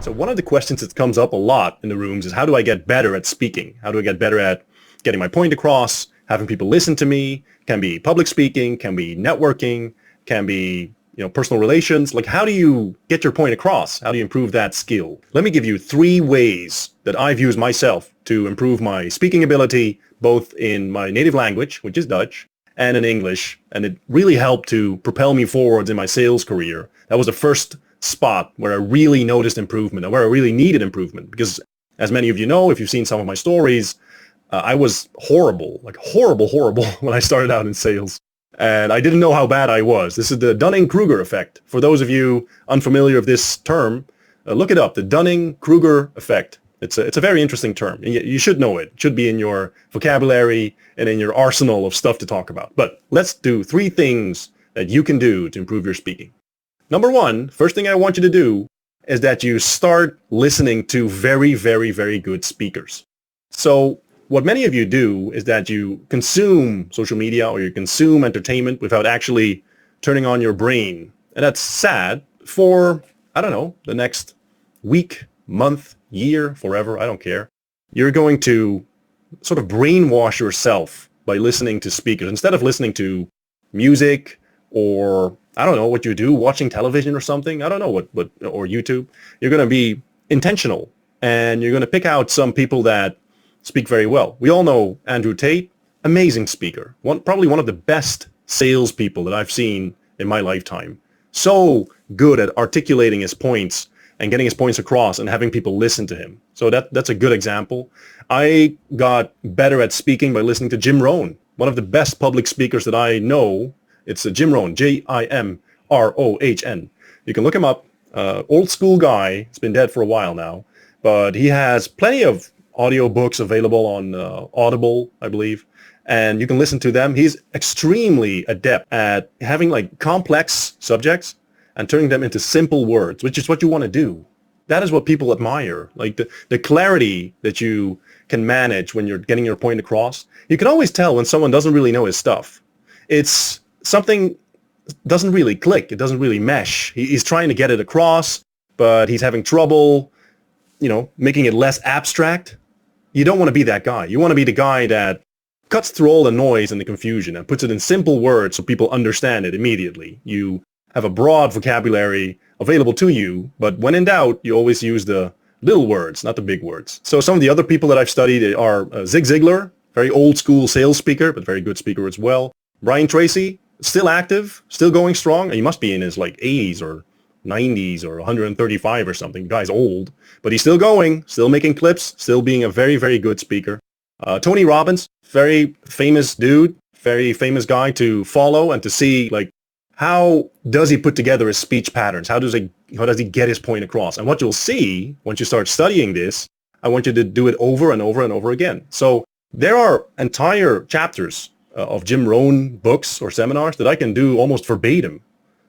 So one of the questions that comes up a lot in the rooms is how do I get better at speaking? How do I get better at getting my point across, having people listen to me? Can be public speaking, can be networking, can be personal relations. Like how do you get your point across? How do you improve that skill? Let me give you 3 ways that I've used myself to improve my speaking ability, both in my native language, which is Dutch, and in English. And it really helped to propel me forwards in my sales career. That was the first spot where I really noticed improvement and where I really needed improvement. Because as many of you know, if you've seen some of my stories, I was horrible when I started out in sales. And I didn't know how bad I was. This is the Dunning-Kruger effect. For those of you unfamiliar with this term, look it up, the Dunning-Kruger effect. It's a very interesting term. You should know it. It should be in your vocabulary and in your arsenal of stuff to talk about. But let's do 3 things that you can do to improve your speaking. Number 1, first thing I want you to do is that you start listening to very, very, very good speakers. So what many of you do is that you consume social media or you consume entertainment without actually turning on your brain. And that's sad for, I don't know, the next week, month, year, forever, I don't care. You're going to sort of brainwash yourself by listening to speakers. Instead of listening to music or, I don't know, what you do, watching television or something, I don't know what or YouTube, you're going to be intentional and you're going to pick out some people that speak very well. We all know Andrew Tate, amazing speaker. Probably one of the best salespeople that I've seen in my lifetime. So good at articulating his points and getting his points across and having people listen to him. So that's a good example. I got better at speaking by listening to Jim Rohn, one of the best public speakers that I know. It's Jim Rohn, Jimrohn. You can look him up. Old school guy. He's been dead for a while now, but he has plenty of audio books available on Audible, I believe, and you can listen to them. He's extremely adept at having like complex subjects and turning them into simple words, which is what you want to do. That is what people admire, like the clarity that you can manage when you're getting your point across. You can always tell when someone doesn't really know his stuff. It's something doesn't really click. It doesn't really mesh. He's trying to get it across, but he's having trouble, making it less abstract. You don't want to be that guy. You want to be the guy that cuts through all the noise and the confusion and puts it in simple words so people understand it immediately. You have a broad vocabulary available to you, but when in doubt, you always use the little words, not the big words. So some of the other people that I've studied are Zig Ziglar, very old school sales speaker, but very good speaker as well. Brian Tracy, still active, still going strong. He must be in his like 80s or 90s or 135 or something. The guy's old, but he's still going, still making clips, still being a very, very good speaker. Tony Robbins, very famous dude, very famous guy to follow and to see like how does he put together his speech patterns? How does he get his point across? And what you'll see once you start studying this, I want you to do it over and over and over again. So there are entire chapters of Jim Rohn books or seminars that I can do almost verbatim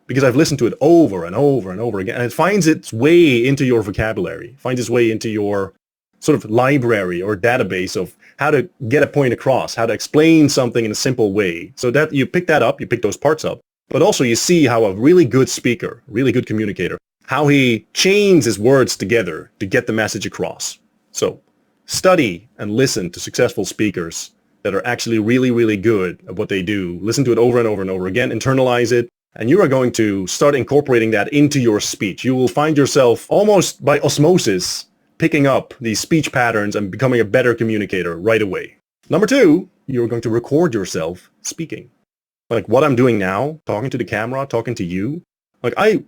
because I've listened to it over and over and over again. And it finds its way into your vocabulary, finds its way into your sort of library or database of how to get a point across, how to explain something in a simple way. So that you pick that up, you pick those parts up, but also you see how a really good speaker, really good communicator, how he chains his words together to get the message across. So study and listen to successful speakers that are actually really, really good at what they do. Listen to it over and over and over again, internalize it, and you are going to start incorporating that into your speech. You will find yourself almost by osmosis picking up these speech patterns and becoming a better communicator right away. Number 2, you're going to record yourself speaking. Like what I'm doing now, talking to the camera, talking to you. Like I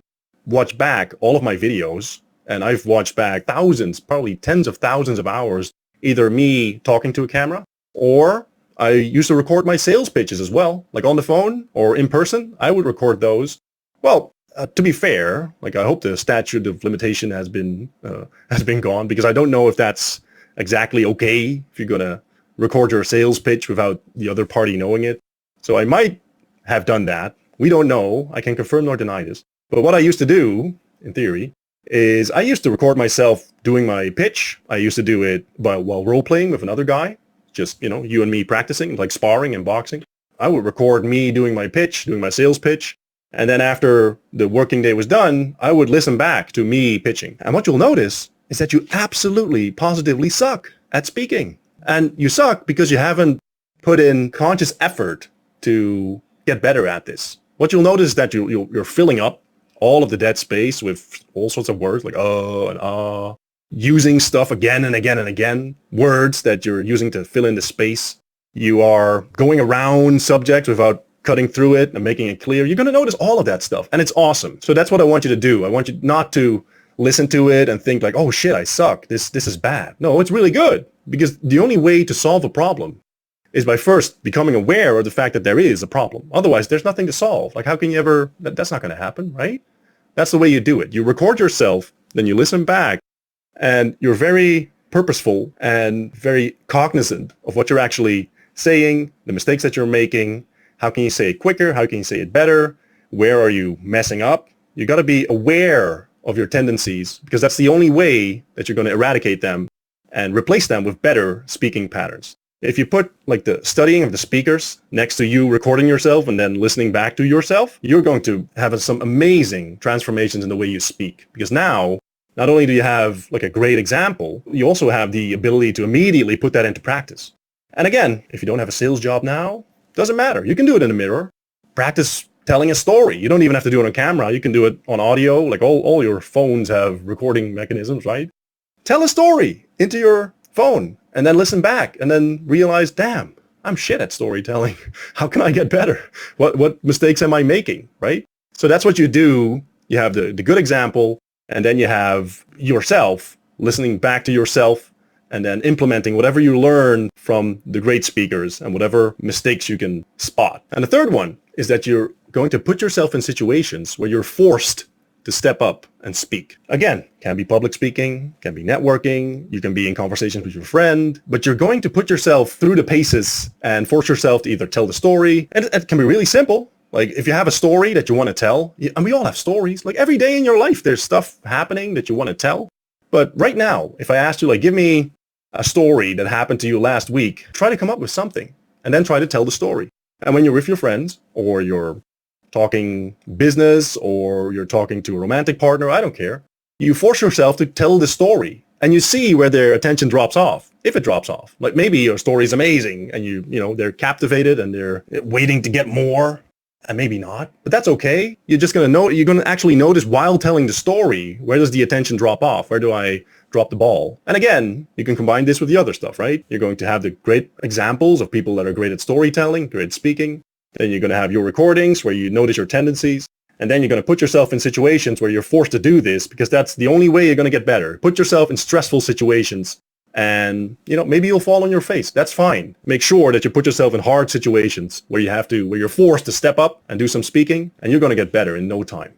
watch back all of my videos and I've watched back thousands, probably tens of thousands of hours, either me talking to a camera or I used to record my sales pitches as well, like on the phone or in person. I would record those. Well, to be fair, like I hope the statute of limitation has been gone because I don't know if that's exactly okay if you're going to record your sales pitch without the other party knowing it. So I might have done that. We don't know. I can confirm nor deny this. But what I used to do, in theory, is I used to record myself doing my pitch. I used to do it while role-playing with another guy. Just, you and me practicing, like sparring and boxing. I would record me doing my pitch, doing my sales pitch. And then after the working day was done, I would listen back to me pitching. And what you'll notice is that you absolutely, positively suck at speaking. And you suck because you haven't put in conscious effort to get better at this. What you'll notice is that you're filling up all of the dead space with all sorts of words like and using stuff again and again and again, words that you're using to fill in the space. You are going around subjects without cutting through it and making it clear. You're going to notice all of that stuff, and it's awesome. So that's what I want you to do. I want you not to listen to it and think like, oh shit, I suck. This is bad. No, it's really good, because the only way to solve a problem is by first becoming aware of the fact that there is a problem. Otherwise, there's nothing to solve. Like, how can you ever, that's not going to happen, right? That's the way you do it. You record yourself, then you listen back, and you're very purposeful and very cognizant of what you're actually saying, the mistakes that you're making. How can you say it quicker? How can you say it better? Where are you messing up? You got to be aware of your tendencies, because that's the only way that you're going to eradicate them and replace them with better speaking patterns. If you put like the studying of the speakers next to you recording yourself and then listening back to yourself, you're going to have some amazing transformations in the way you speak. Because now, not only do you have like a great example, you also have the ability to immediately put that into practice. And again, if you don't have a sales job now, doesn't matter. You can do it in a mirror. Practice telling a story. You don't even have to do it on camera. You can do it on audio. Like all your phones have recording mechanisms, right? Tell a story into your phone and then listen back and then realize, damn, I'm shit at storytelling. How can I get better? What mistakes am I making, right? So that's what you do. You have the good example, and then you have yourself listening back to yourself and then implementing whatever you learn from the great speakers and whatever mistakes you can spot. And the third one is that you're going to put yourself in situations where you're forced to step up and speak. Again, can be public speaking, can be networking, you can be in conversations with your friend, but you're going to put yourself through the paces and force yourself to either tell the story, and it can be really simple. Like if you have a story that you want to tell, and we all have stories, like every day in your life, there's stuff happening that you want to tell. But right now, if I asked you, like, give me a story that happened to you last week, try to come up with something and then try to tell the story. And when you're with your friends or you're talking business or you're talking to a romantic partner, I don't care. You force yourself to tell the story and you see where their attention drops off. If it drops off, like maybe your story is amazing and you know, they're captivated and they're waiting to get more, and maybe not, but that's okay. You're just going to know, you're going to actually notice while telling the story, where does the attention drop off? Where do I drop the ball? And again, you can combine this with the other stuff, right? You're going to have the great examples of people that are great at storytelling, great at speaking. Then you're going to have your recordings where you notice your tendencies. And then you're going to put yourself in situations where you're forced to do this, because that's the only way you're going to get better. Put yourself in stressful situations and, you know, maybe you'll fall on your face. That's fine. Make sure that you put yourself in hard situations where you're forced to step up and do some speaking, and you're going to get better in no time.